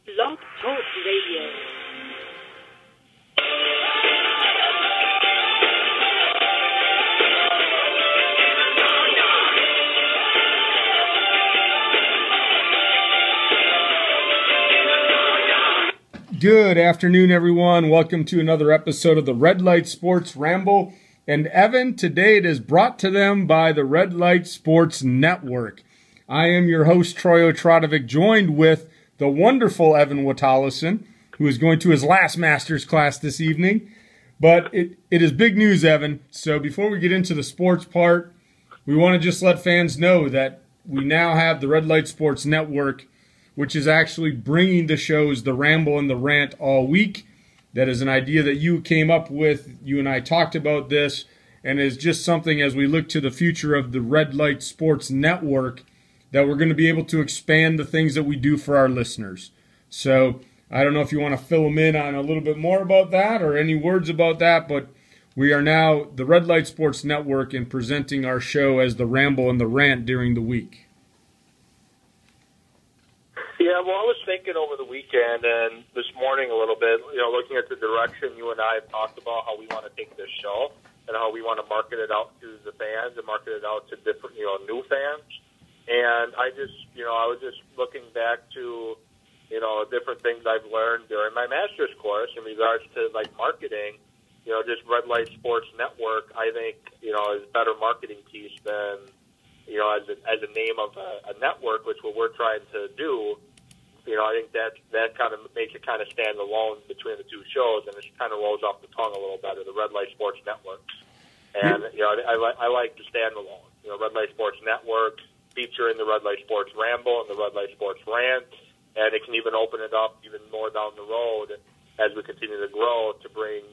Blog Talk Radio. Good afternoon, everyone. Welcome to another episode of the Red Light Sports Ramble. And Evan, today it is brought to them by the Red Light Sports Network. I am your host, Troy Otradovic, joined with the wonderful Evan Watallison, who is going to his last master's class this evening. But it is big news, Evan. So before we get into the sports part, we want to just let fans know that we now have the Red Light Sports Network, which is actually bringing the shows, the Ramble and the Rant, all week. That is an idea that you came up with. You and I talked about this, and is just something as we look to the future of the Red Light Sports Network that we're going to be able to expand the things that we do for our listeners. So I don't know if you want to fill them in on a little bit more about that or any words about that, but we are now the Red Light Sports Network and presenting our show as the Ramble and the Rant during the week. Yeah, well, I was thinking over the weekend and this morning a little bit, looking at the direction you and I have talked about, how we want to take this show and how we want to market it out to the fans and market it out to different, new fans. And I was just looking back to, different things I've learned during my master's course in regards to, marketing. Just Red Light Sports Network, I think, is a better marketing piece than, as a name of a network, which what we're trying to do. I think that kind of makes it kind of stand alone between the two shows, and it kind of rolls off the tongue a little better, the Red Light Sports Network. And, I like to stand alone. Red Light Sports Network featuring the Red Light Sports Ramble and the Red Light Sports Rant, and it can even open it up even more down the road as we continue to grow to bring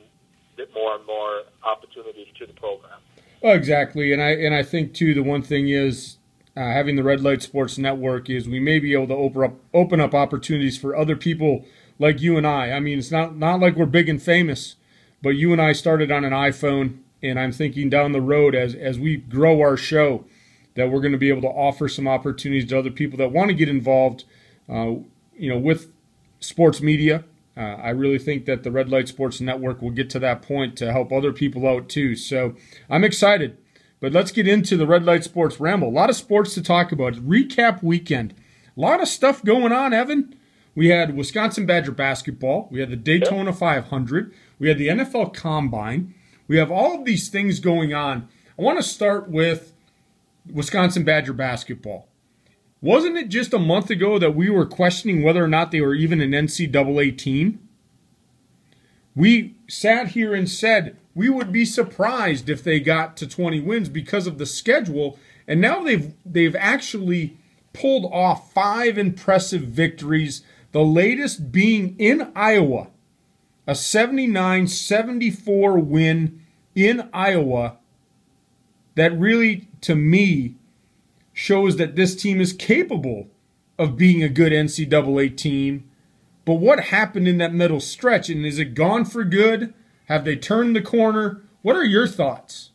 more and more opportunities to the program. Well, exactly, and I think too the one thing is having the Red Light Sports Network is we may be able to open up opportunities for other people like you and I. I mean, it's not like we're big and famous, but you and I started on an iPhone, and I'm thinking down the road as we grow our show that we're going to be able to offer some opportunities to other people that want to get involved, with sports media. I really think that the Red Light Sports Network will get to that point to help other people out too. So I'm excited. But let's get into the Red Light Sports Ramble. A lot of sports to talk about. Recap weekend. A lot of stuff going on, Evan. We had Wisconsin Badger basketball. We had the Daytona 500. We had the NFL Combine. We have all of these things going on. I want to start with Wisconsin Badger basketball. Wasn't it just a month ago that we were questioning whether or not they were even an NCAA team? We sat here and said we would be surprised if they got to 20 wins because of the schedule, and now they've actually pulled off 5 impressive victories, the latest being in Iowa, a 79-74 win in Iowa that really, to me, shows that this team is capable of being a good NCAA team. But what happened in that middle stretch, and is it gone for good? Have they turned the corner? What are your thoughts?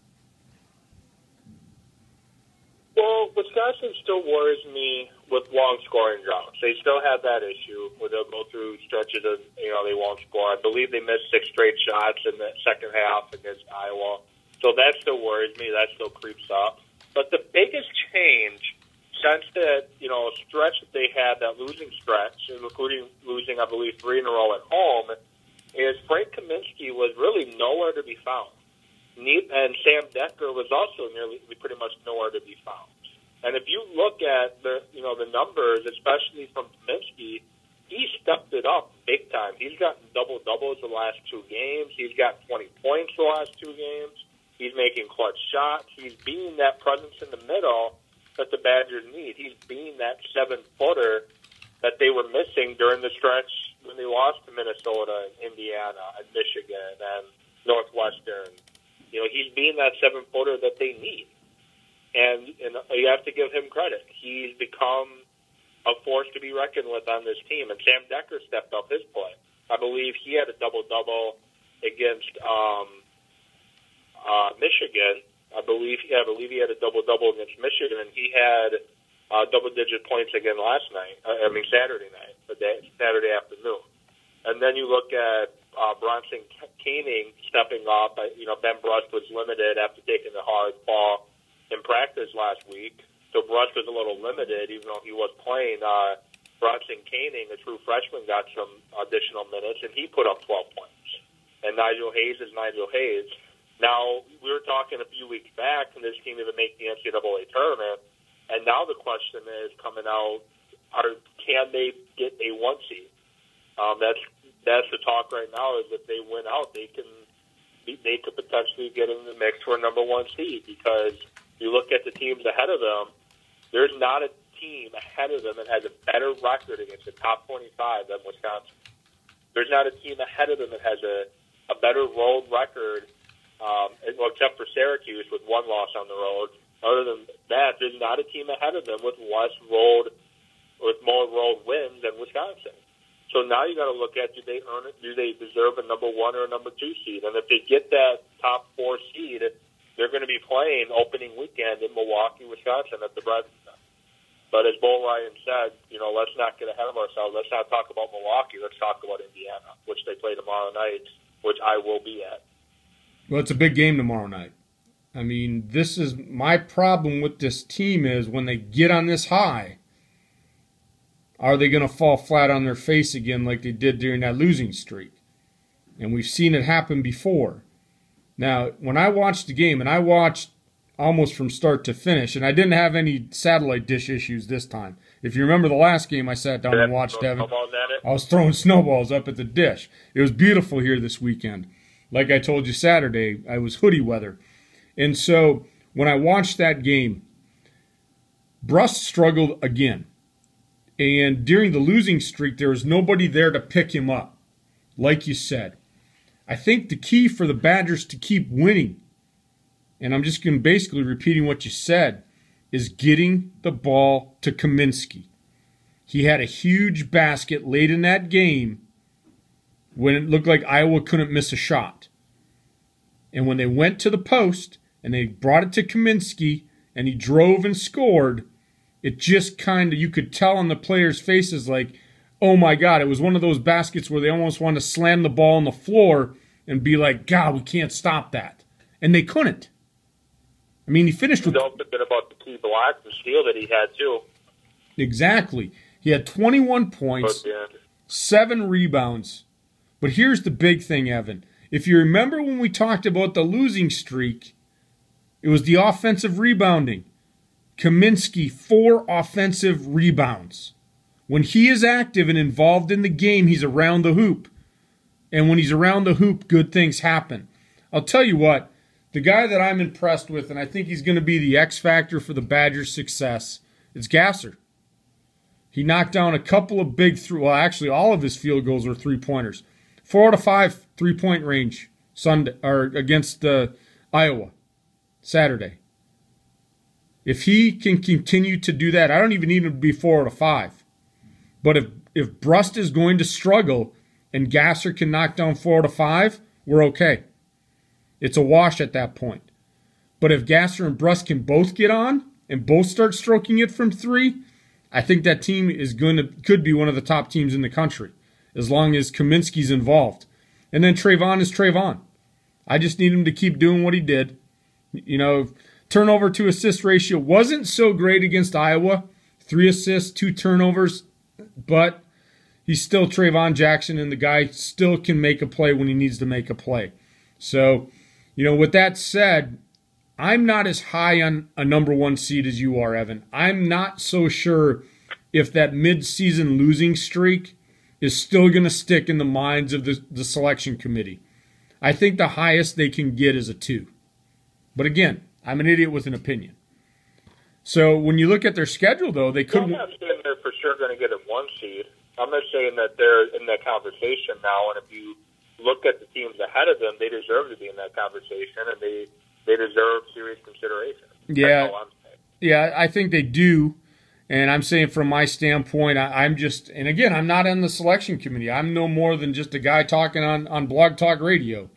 Well, Wisconsin still worries me with long scoring droughts. They still have that issue where they'll go through stretches of, they won't score. I believe they missed 6 straight shots in the second half against Iowa. So that still worries me. That still creeps up. But the biggest change since that, stretch that they had, that losing stretch, including losing, I believe, 3 in a row at home, is Frank Kaminsky was really nowhere to be found. And Sam Decker was also pretty much nowhere to be found. And if you look at the numbers, especially from Kaminsky, he stepped it up big time. He's gotten double-doubles the last 2 games. He's got 20 points the last 2 games. He's making clutch shots. He's being that presence in the middle that the Badgers need. He's being that 7-footer that they were missing during the stretch when they lost to Minnesota and Indiana and Michigan and Northwestern. He's being that 7-footer that they need. And you have to give him credit. He's become a force to be reckoned with on this team. And Sam Decker stepped up his play. I believe he had a double-double against Michigan. I believe he had a double-double against Michigan, and he had double-digit points again last night. Saturday night, Saturday afternoon. And then you look at Bronson Koenig stepping up. Ben Brush was limited after taking a hard fall in practice last week. So Brush was a little limited, even though he was playing. Bronson Koenig, a true freshman, got some additional minutes, and he put up 12 points. And Nigel Hayes is Nigel Hayes. Now, we were talking a few weeks back, and this team even make the NCAA tournament. And now the question is coming out, can they get a 1 seed? That's the talk right now, is if they win out, they could potentially get in the mix for a number 1 seed, because you look at the teams ahead of them, there's not a team ahead of them that has a better record against the top 25 than Wisconsin. There's not a team ahead of them that has a better road record, except for Syracuse with 1 loss on the road. Other than that, there's not a team ahead of them with more road wins than Wisconsin. So now you got to look at, do they earn it? Do they deserve a number 1 or a number 2 seed? And if they get that top 4 seed, they're going to be playing opening weekend in Milwaukee, Wisconsin at the Bradley Center. But as Bo Ryan said, let's not get ahead of ourselves. Let's not talk about Milwaukee. Let's talk about Indiana, which they play tomorrow night, which I will be at. Well, it's a big game tomorrow night. This is my problem with this team is when they get on this high, are they going to fall flat on their face again like they did during that losing streak? And we've seen it happen before. Now, when I watched the game, and I watched almost from start to finish, and I didn't have any satellite dish issues this time. If you remember the last game I sat down and watched, Devin, I was throwing snowballs up at the dish. It was beautiful here this weekend. Like I told you Saturday, I was hoodie weather. And so when I watched that game, Brust struggled again. And during the losing streak, there was nobody there to pick him up, like you said. I think the key for the Badgers to keep winning, and I'm just going to basically repeating what you said, is getting the ball to Kaminsky. He had a huge basket late in that game when it looked like Iowa couldn't miss a shot. And when they went to the post and they brought it to Kaminsky and he drove and scored, it just kind of, you could tell on the players' faces like, oh my God, it was one of those baskets where they almost wanted to slam the ball on the floor and be like, God, we can't stop that. And they couldn't. He finished with... Don't forget about the key block and steal that he had, too. Exactly. He had 21 points, 7 rebounds. But here's the big thing, Evan. If you remember when we talked about the losing streak, it was the offensive rebounding. Kaminsky, 4 offensive rebounds. When he is active and involved in the game, he's around the hoop. And when he's around the hoop, good things happen. I'll tell you what, the guy that I'm impressed with, and I think he's going to be the X factor for the Badgers' success, is Gasser. He knocked down a couple of big actually all of his field goals were 3-pointers. 4 out of 5 3-point range Sunday or against Iowa Saturday. If he can continue to do that, I don't even need him to be 4 out of 5. But if Brust is going to struggle and Gasser can knock down 4 out of 5, we're okay. It's a wash at that point. But if Gasser and Brust can both get on and both start stroking it from 3, I think that team could be one of the top teams in the country as long as Kaminsky's involved. And then Trayvon is Trayvon. I just need him to keep doing what he did. Turnover to assist ratio wasn't so great against Iowa. 3 assists, 2 turnovers, but he's still Trayvon Jackson, and the guy still can make a play when he needs to make a play. So, with that said, I'm not as high on a number 1 seed as you are, Evan. I'm not so sure if that mid-season losing streak is still going to stick in the minds of the selection committee. I think the highest they can get is a 2. But again, I'm an idiot with an opinion. So when you look at their schedule, though, they couldn't... I'm not saying they're for sure going to get a 1 seed. I'm not saying that they're in that conversation now, and if you look at the teams ahead of them, they deserve to be in that conversation, and they deserve serious consideration. Yeah, That's all I'm saying. Yeah, I think they do. And I'm saying from my standpoint, I'm just, and again, I'm not in the selection committee. I'm no more than just a guy talking on Blog Talk Radio.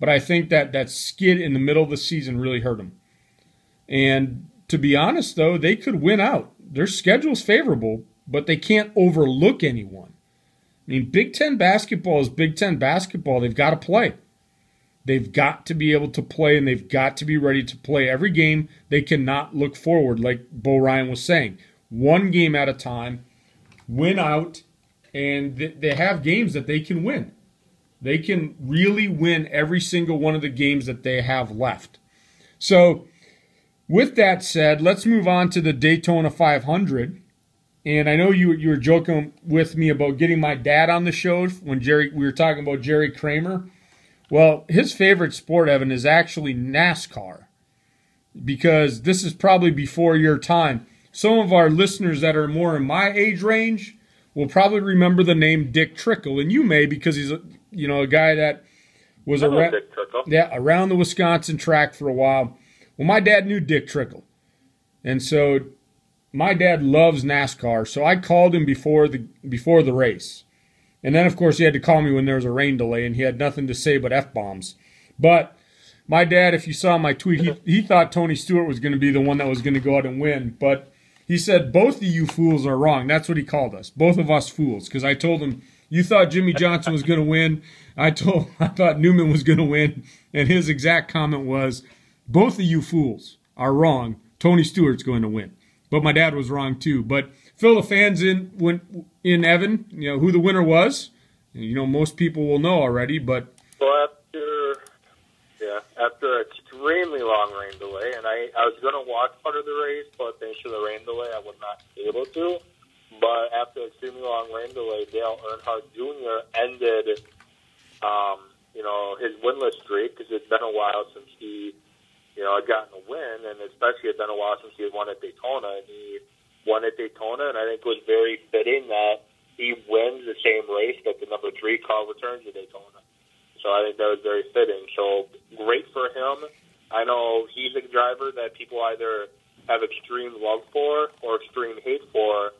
But I think that skid in the middle of the season really hurt them. And to be honest, though, they could win out. their schedule's favorable, but they can't overlook anyone. I mean, Big Ten basketball is Big Ten basketball. They've got to play. They've got to be able to play, and they've got to be ready to play every game. They cannot look forward, like Bo Ryan was saying. One game at a time, win out, and they have games that they can win. They can really win every single one of the games that they have left. So, with that said, let's move on to the Daytona 500. And I know you were joking with me about getting my dad on the show when we were talking about Jerry Kramer. Well, his favorite sport, Evan, is actually NASCAR, because this is probably before your time. Some of our listeners that are more in my age range will probably remember the name Dick Trickle, and you may, because he's a guy that was around the Wisconsin track for a while. Well, my dad knew Dick Trickle, and so my dad loves NASCAR, so I called him before the race. And then, of course, he had to call me when there was a rain delay, and he had nothing to say but F-bombs. But my dad, if you saw my tweet, he thought Tony Stewart was going to be the one that was going to go out and win. But he said, both of you fools are wrong. That's what he called us, both of us fools. Because I told him, you thought Jimmy Johnson was going to win. I thought Newman was going to win. And his exact comment was, both of you fools are wrong. Tony Stewart's going to win. But my dad was wrong, too. But fill the fans in, Evan, who the winner was. Most people will know already, but... Well, after an extremely long rain delay, and I was going to watch part of the race, but thanks to the rain delay, I was not able to. But after an extremely long rain delay, Dale Earnhardt Jr. ended, his winless streak, because it's been a while since he, had gotten a win, and especially it's been a while since he had won at Daytona, and he won at Daytona, and I think it was very fitting that he wins the same race that the number 3 car returns to Daytona. So I think that was very fitting. So great for him. I know he's a driver that people either have extreme love for or extreme hate for,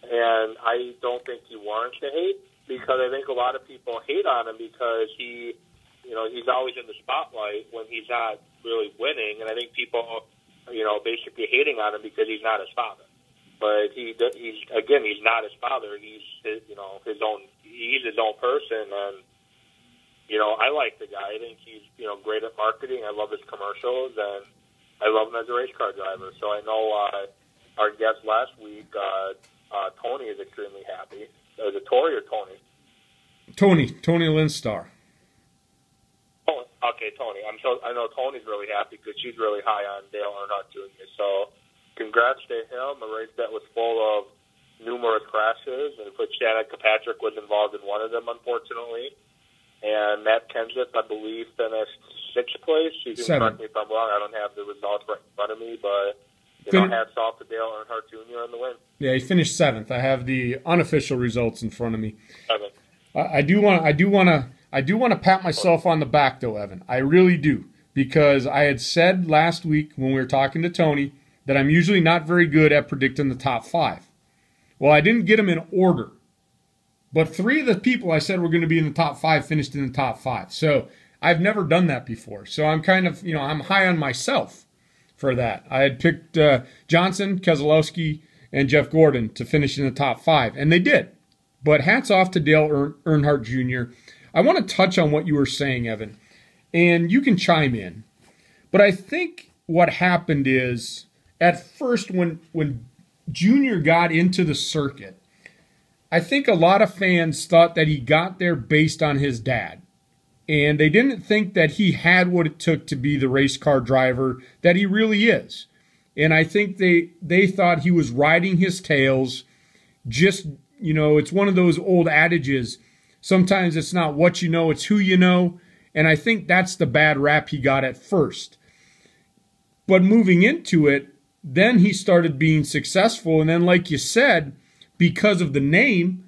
and I don't think he warrants the hate, because I think a lot of people hate on him because he's always in the spotlight when he's not really winning, and I think people, basically hating on him because he's not his father. But he's not his father. He's his own person, and I like the guy. I think he's great at marketing. I love his commercials, and I love him as a race car driver. So I know our guest last week, Tony, is extremely happy. Was it Tori or Tony? Tony Linstar. Oh, okay, Tony. I know Tony's really happy because she's really high on Dale Earnhardt Jr. So congrats to him. A race that was full of numerous crashes, and which Danica Patrick was involved in one of them, unfortunately. And Matt Kenseth, I believe, finished 6th place. You can correct me if I'm wrong. I don't have the results right in front of me, but hats off to Dale Earnhardt Jr. on the win. Yeah, he finished 7th. I have the unofficial results in front of me. 7th. I do want to pat myself on the back, though, Evan. I really do, because I had said last week when we were talking to Tony that I'm usually not very good at predicting the top 5. Well, I didn't get them in order. But 3 of the people I said were going to be in the top 5 finished in the top 5. So I've never done that before. So I'm kind of, I'm high on myself for that. I had picked Johnson, Keselowski, and Jeff Gordon to finish in the top 5, and they did. But hats off to Dale Earnhardt Jr. I want to touch on what you were saying, Evan, and you can chime in. But I think what happened is, at first when Junior got into the circuit, I think a lot of fans thought that he got there based on his dad. And they didn't think that he had what it took to be the race car driver that he really is. And I think they thought he was riding his tails. Just, it's one of those old adages. Sometimes it's not what you know, it's who you know. And I think that's the bad rap he got at first. But moving into it, then he started being successful. And then, like you said, because of the name,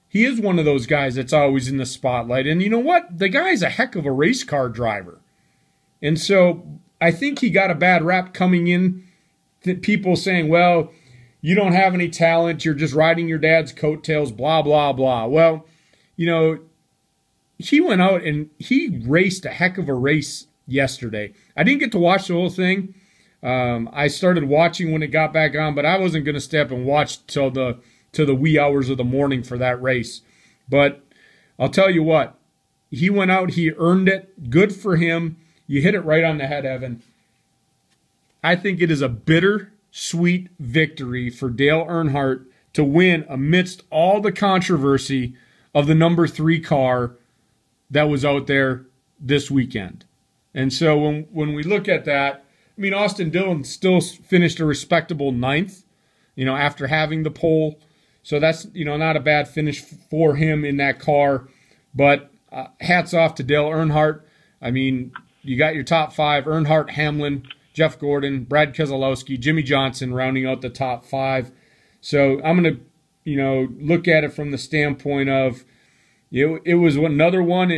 he is one of those guys that's always in the spotlight. And you know what? The guy's a heck of a race car driver. And so I think he got a bad rap coming in, people saying, well, you don't have any talent, you're just riding your dad's coattails, blah, blah, blah. Well, he went out and he raced a heck of a race yesterday. I didn't get to watch the whole thing. I started watching when it got back on, but I wasn't going to stay up and watch till the wee hours of the morning for that race. But I'll tell you what, he went out, he earned it. Good for him. You hit it right on the head, Evan. I think it is a bittersweet victory for Dale Earnhardt to win amidst all the controversy of the number 3 car that was out there this weekend. And so when we look at that, I mean, Austin Dillon still finished a respectable 9th, after having the pole. So that's, not a bad finish for him in that car. But hats off to Dale Earnhardt. I mean, you got your top 5, Earnhardt, Hamlin, Jeff Gordon, Brad Keselowski, Jimmy Johnson rounding out the top 5. So I'm going to, look at it from the standpoint of, it was another one.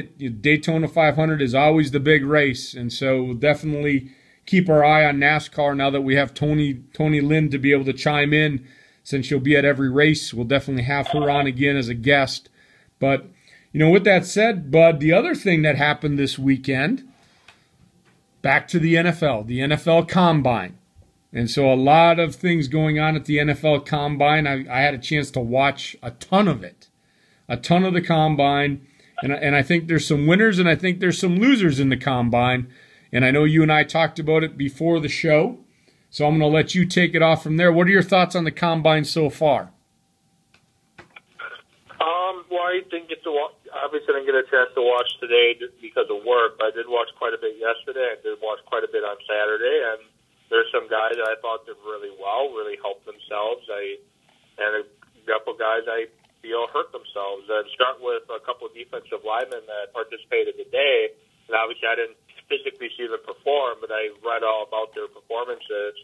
Daytona 500 is always the big race. And so we'll definitely keep our eye on NASCAR now that we have Tony Lynn to be able to chime in, since she'll be at every race. We'll definitely have her on again as a guest. But, with that said, Bud, the other thing that happened this weekend, back to the NFL Combine. And so a lot of things going on at the NFL Combine. I had a chance to watch a ton of it, a ton of the Combine. And I think there's some winners and I think there's some losers in the Combine. And I know you and I talked about it before the show. So I'm going to let you take it off from there. What are your thoughts on the Combine so far? Well, I didn't get to watch. Obviously, I didn't get a chance to watch today just because of work. But I did watch quite a bit yesterday. I did watch quite a bit on Saturday. And there's some guys that I thought did really well, really helped themselves. And a couple guys I feel hurt themselves. And start with a couple of defensive linemen that participated today. And obviously, I didn't physically see them perform, but I read all about their performances.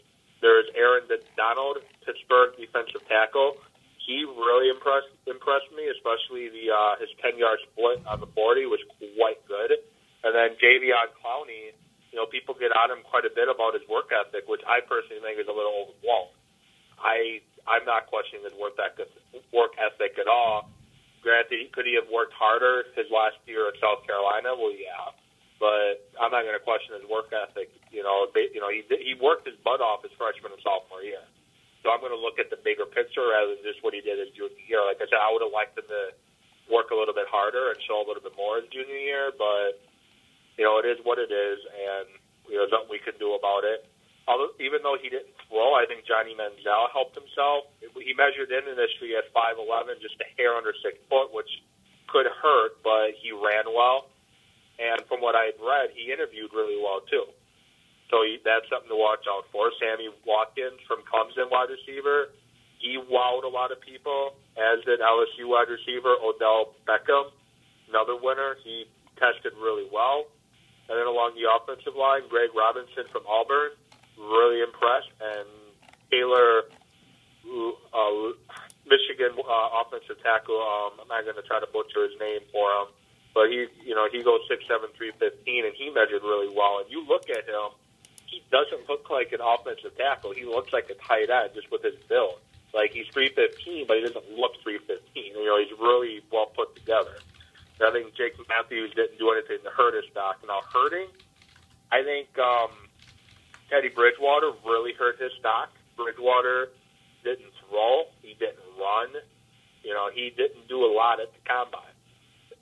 There's Aaron Donald, Pittsburgh defensive tackle. He really impressed me, especially his 10-yard split on the 40 was quite good. And then Jadeveon Clowney, people get on him quite a bit about his work ethic, which I personally think is a little overblown. I'm not questioning his work ethic at all. Granted, could he have worked harder his last year at South Carolina? Well, yeah. But I'm not going to question his work ethic. He worked his butt off his freshman and sophomore year. So I'm going to look at the bigger picture rather than just what he did his junior year. Like I said, I would have liked him to work a little bit harder and show a little bit more his junior year. But, it is what it is, and there's nothing we can do about it. Even though he didn't throw, I think Johnny Manziel helped himself. He measured in initially at 5'11", just a hair under 6 foot, which could hurt, but he ran well. And from what I had read, he interviewed really well, too. So that's something to watch out for. Sammy Watkins from Clemson, wide receiver, he wowed a lot of people, as did LSU wide receiver Odell Beckham, another winner. He tested really well. And then along the offensive line, Greg Robinson from Auburn, really impressed. And Taylor, Michigan offensive tackle, I'm not going to try to butcher his name for him, but he goes 6'7", 315, and he measured really well. And you look at him, he doesn't look like an offensive tackle. He looks like a tight end just with his build. Like, he's 315, but he doesn't look 315. He's really well put together. And I think Jake Matthews didn't do anything to hurt his stock. Now, hurting, I think Teddy Bridgewater really hurt his stock. Bridgewater didn't throw. He didn't run. He didn't do a lot at the Combine.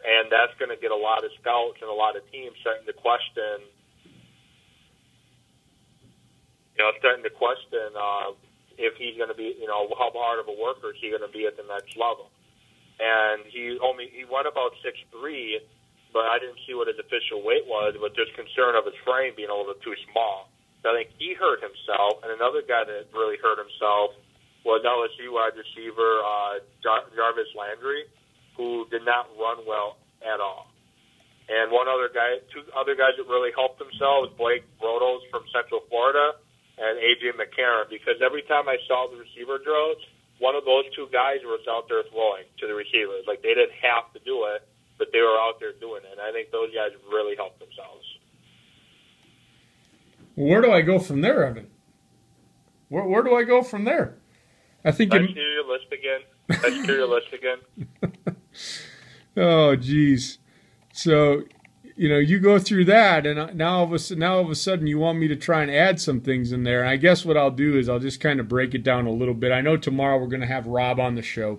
And that's going to get a lot of scouts and a lot of teams starting to question if he's going to be, how hard of a worker is he going to be at the next level. And he won about 6'3", but I didn't see what his official weight was, but there's concern of his frame being a little bit too small. So I think he hurt himself, and another guy that really hurt himself was LSU wide receiver Jarvis Landry, who did not run well at all. And two other guys that really helped themselves, Blake Bortles from Central Florida and A.J. McCarron, because every time I saw the receiver drills, one of those two guys was out there throwing to the receivers. Like, they didn't have to do it, but they were out there doing it. And I think those guys really helped themselves. Where do I go from there, Evan? Where do I go from there? I think Let's hear your list again. Oh, geez. So, you go through that, and now all of a sudden you want me to try and add some things in there. And I guess what I'll do is I'll just kind of break it down a little bit. I know tomorrow we're going to have Rob on the show,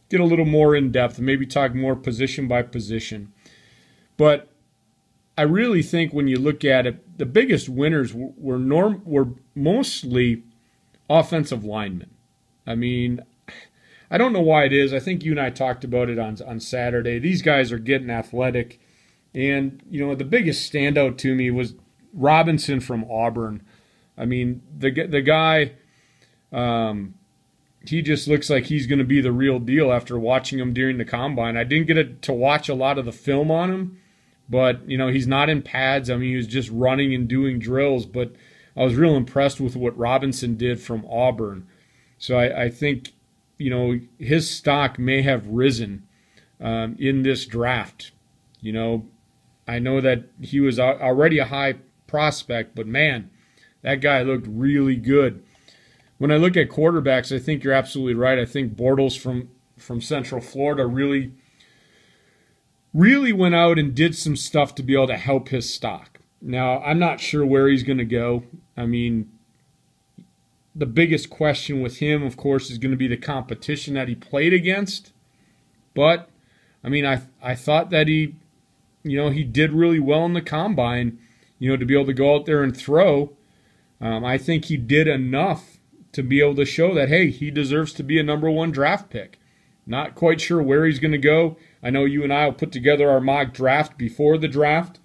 get a little more in depth, and maybe talk more position by position. But I really think when you look at it, the biggest winners were mostly offensive linemen. I mean, I don't know why it is. I think you and I talked about it on Saturday. These guys are getting athletic. And, the biggest standout to me was Robinson from Auburn. I mean, the guy, he just looks like he's going to be the real deal after watching him during the combine. I didn't get to watch a lot of the film on him, but, he's not in pads. I mean, he was just running and doing drills, but I was real impressed with what Robinson did from Auburn. So I think, his stock may have risen in this draft. I know that he was already a high prospect, but man, that guy looked really good. When I look at quarterbacks, I think you're absolutely right. I think Bortles from Central Florida really went out and did some stuff to be able to help his stock. Now, I'm not sure where he's going to go. I mean, the biggest question with him, of course, is going to be the competition that he played against. But, I mean, I thought that he did really well in the combine, to be able to go out there and throw. I think he did enough to be able to show that, hey, he deserves to be a number 1 draft pick. Not quite sure where he's going to go. I know you and I will put together our mock draft before the draft,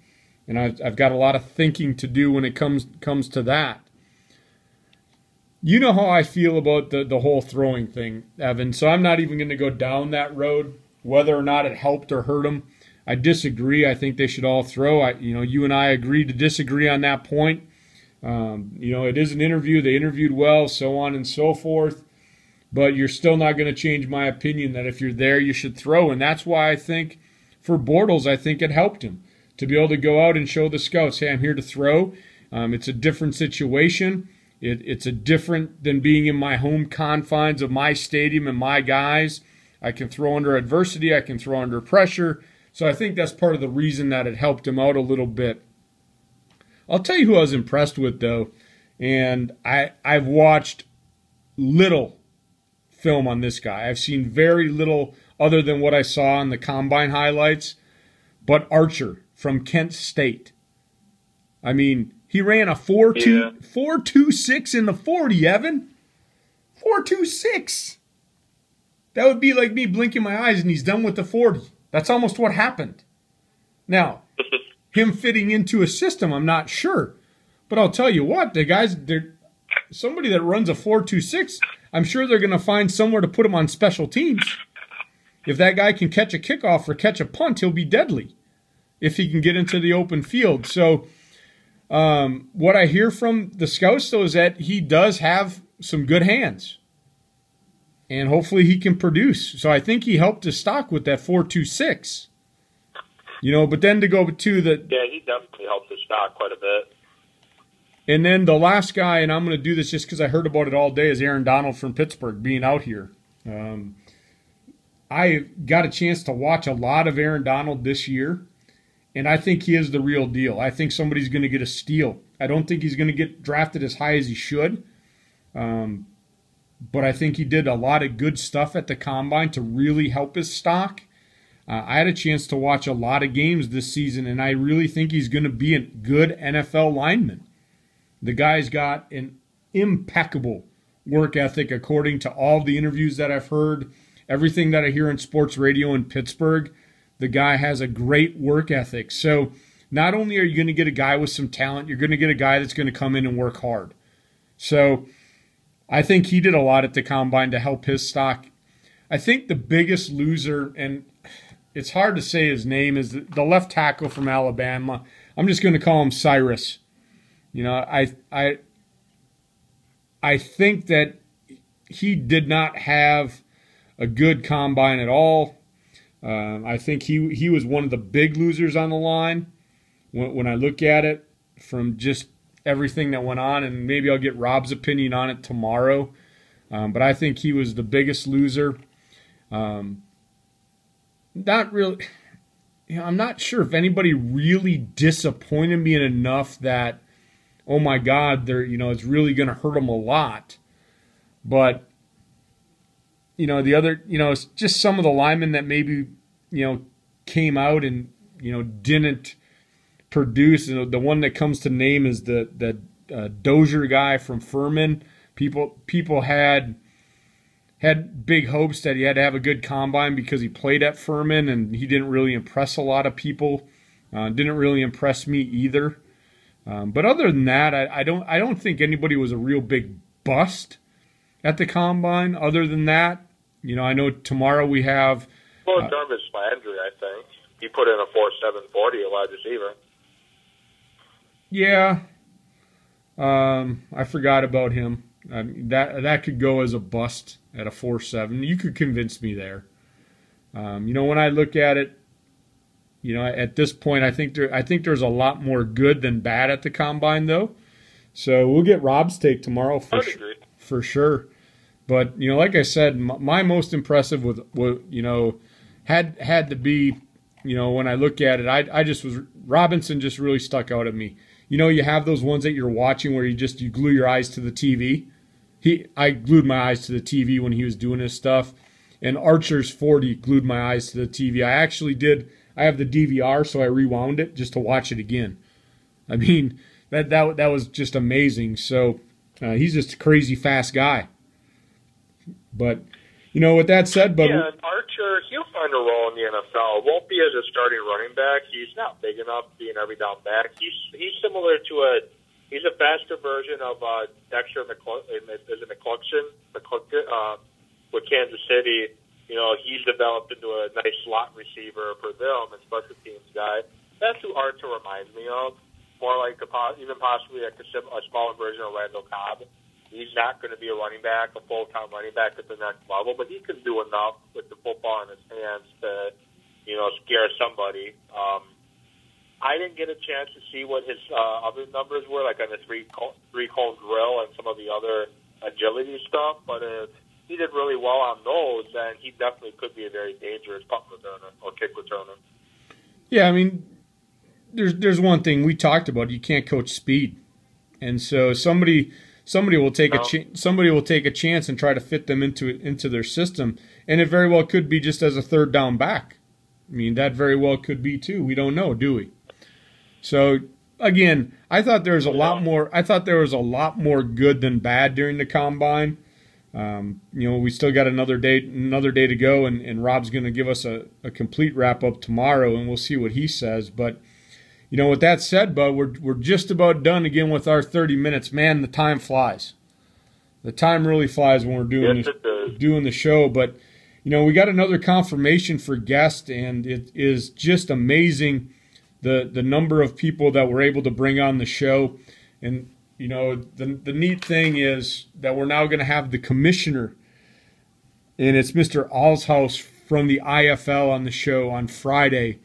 and I've got a lot of thinking to do when it comes to that. You know how I feel about the whole throwing thing, Evan, so I'm not even going to go down that road, whether or not it helped or hurt him. I disagree. I think they should all throw. You and I agreed to disagree on that point. It is an interview. They interviewed well, so on and so forth. But you're still not going to change my opinion that if you're there, you should throw. And that's why I think for Bortles, I think it helped him to be able to go out and show the scouts, hey, I'm here to throw. It's a different situation. It's a different than being in my home confines of my stadium and my guys. I can throw under adversity. I can throw under pressure. So I think that's part of the reason that it helped him out a little bit. I'll tell you who I was impressed with, though, and I've watched little film on this guy. I've seen very little other than what I saw on the combine highlights, but Archer from Kent State. I mean, he ran a 4.26 in the 40, Evan. 4.26. That would be like me blinking my eyes and he's done with the 40. That's almost what happened. Now, him fitting into a system, I'm not sure. But I'll tell you what, somebody that runs a 4.26, I'm sure they're going to find somewhere to put him on special teams. If that guy can catch a kickoff or catch a punt, he'll be deadly if he can get into the open field. So what I hear from the scouts, though, is that he does have some good hands. And hopefully he can produce. So I think he helped his stock with that 4.26. But then to go to the... Yeah, he definitely helped his stock quite a bit. And then the last guy, and I'm going to do this just because I heard about it all day, is Aaron Donald from Pittsburgh being out here. I got a chance to watch a lot of Aaron Donald this year, and I think he is the real deal. I think somebody's going to get a steal. I don't think he's going to get drafted as high as he should. But I think he did a lot of good stuff at the combine to really help his stock. I had a chance to watch a lot of games this season, and I really think he's going to be a good NFL lineman. The guy's got an impeccable work ethic according to all the interviews that I've heard, everything that I hear on sports radio in Pittsburgh. The guy has a great work ethic. So not only are you going to get a guy with some talent, you're going to get a guy that's going to come in and work hard. So I think he did a lot at the combine to help his stock. I think the biggest loser, and it's hard to say his name, is the left tackle from Alabama. I'm just going to call him Cyrus. I think that he did not have a good combine at all. I think he was one of the big losers on the line when I look at it from just everything that went on, and maybe I'll get Rob's opinion on it tomorrow. But I think he was the biggest loser. Not really. I'm not sure if anybody really disappointed me enough that, oh my God, it's really going to hurt them a lot. But, the other, it's just some of the linemen that maybe, came out and, didn't produce. The one that comes to name is the Dozier guy from Furman. People had big hopes that he had to have a good combine because he played at Furman, and he didn't really impress a lot of people. Didn't really impress me either. But other than that, I don't think anybody was a real big bust at the combine. Other than that, I know tomorrow we have. Well, Jarvis Landry, I think he put in a 4.740, a wide receiver. Yeah, I forgot about him. That could go as a bust at a 4.7. You could convince me there. When I look at it, at this point, I think there's a lot more good than bad at the combine, though. So we'll get Rob's take tomorrow for sure. But like I said, my most impressive had to be, when I look at it, I just was Robinson just really stuck out at me. You have those ones that you're watching where you glue your eyes to the TV. I glued my eyes to the TV when he was doing his stuff, and Archer's 40 glued my eyes to the TV. I actually did. I have the DVR, so I rewound it just to watch it again. I mean, that was just amazing. So he's just a crazy fast guy. But with that said, yeah, Archer, he'll find a role in the NFL. Won't be as a starting running back. He's not big enough to be an every down back. He's similar to he's a faster version of Dexter McCluxon with Kansas City. He's developed into a nice slot receiver for them and special teams guy. That's who Archer reminds me of. More like even possibly a smaller version of Randall Cobb. He's not going to be a running back, a full-time running back at the next level, but he can do enough with the football in his hands to, scare somebody. I didn't get a chance to see what his other numbers were, like on the three-cone drill and some of the other agility stuff, but if he did really well on those, then he definitely could be a very dangerous punt returner or kick returner. Yeah, I mean, there's one thing we talked about. You can't coach speed, and so somebody will take a chance and try to fit them into their system, and it very well could be just as a third down back. I mean, that very well could be too. We don't know, do we? So again, I thought there was a lot more. I thought there was a lot more good than bad during the combine. We still got another day to go, and Rob's going to give us a complete wrap up tomorrow, and we'll see what he says. But with that said, Bud, we're just about done again with our 30 minutes. Man, the time flies. The time really flies when we're doing the show. But we got another confirmation for guest, and it is just amazing the number of people that we're able to bring on the show. And the neat thing is that we're now going to have the commissioner, and it's Mr. Alshouse from the IFL on the show on Friday.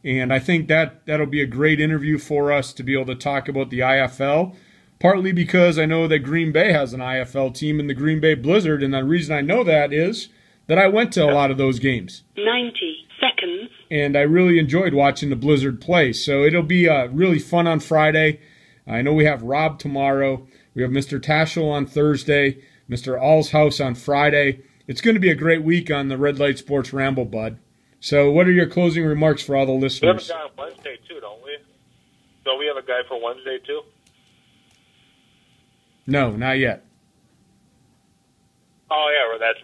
And I think that'll be a great interview for us to be able to talk about the IFL, partly because I know that Green Bay has an IFL team in the Green Bay Blizzard, and the reason I know that is that I went to a lot of those games. 90 seconds. And I really enjoyed watching the Blizzard play. So it'll be really fun on Friday. I know we have Rob tomorrow. We have Mr. Tashel on Thursday, Mr. Alshouse on Friday. It's going to be a great week on the Red Light Sports Ramble, Bud. So what are your closing remarks for all the listeners? We have a guy on Wednesday, too, don't we? Don't we have a guy for Wednesday, too? No, not yet. Oh, yeah, well, that's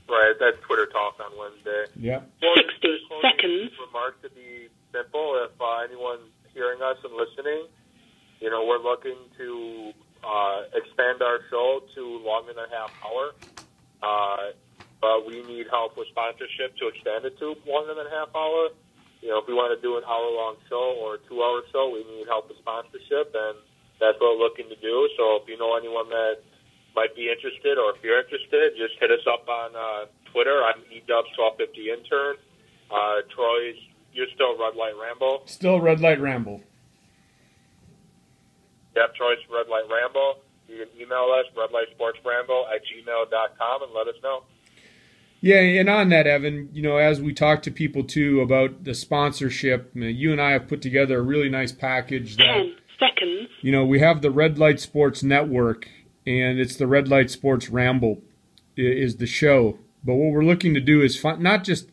right. That's Twitter Talk on Wednesday. Yeah. Well, 60 seconds. Remark to be simple. If anyone's hearing us and listening, we're looking to expand our show to longer than a half hour. But we need help with sponsorship to extend it to longer than a half hour. If we want to do an hour-long show or a 2-hour show, we need help with sponsorship, and that's what we're looking to do. So if you know anyone that might be interested, or if you're interested, just hit us up on Twitter. I'm edubs1250intern. Troy's, you're still Red Light Ramble. Still Red Light Ramble. Yep, Troy's Red Light Ramble. You can email us, redlightsportsramble@gmail.com, and let us know. Yeah, and on that, Evan, as we talk to people too about the sponsorship, you and I have put together a really nice package. 10 seconds. We have the Red Light Sports Network, and it's the Red Light Sports Ramble is the show. But what we're looking to do is not just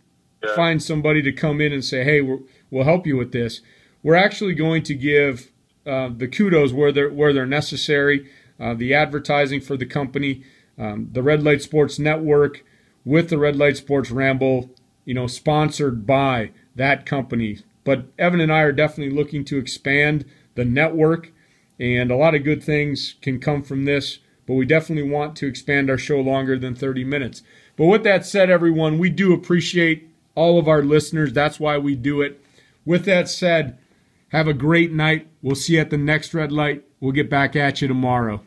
find somebody to come in and say, hey, we'll help you with this. We're actually going to give the kudos where they're necessary, the advertising for the company, the Red Light Sports Network, with the Red Light Sports Ramble, sponsored by that company. But Evan and I are definitely looking to expand the network, and a lot of good things can come from this, but we definitely want to expand our show longer than 30 minutes. But with that said, everyone, we do appreciate all of our listeners. That's why we do it. With that said, have a great night. We'll see you at the next red light. We'll get back at you tomorrow.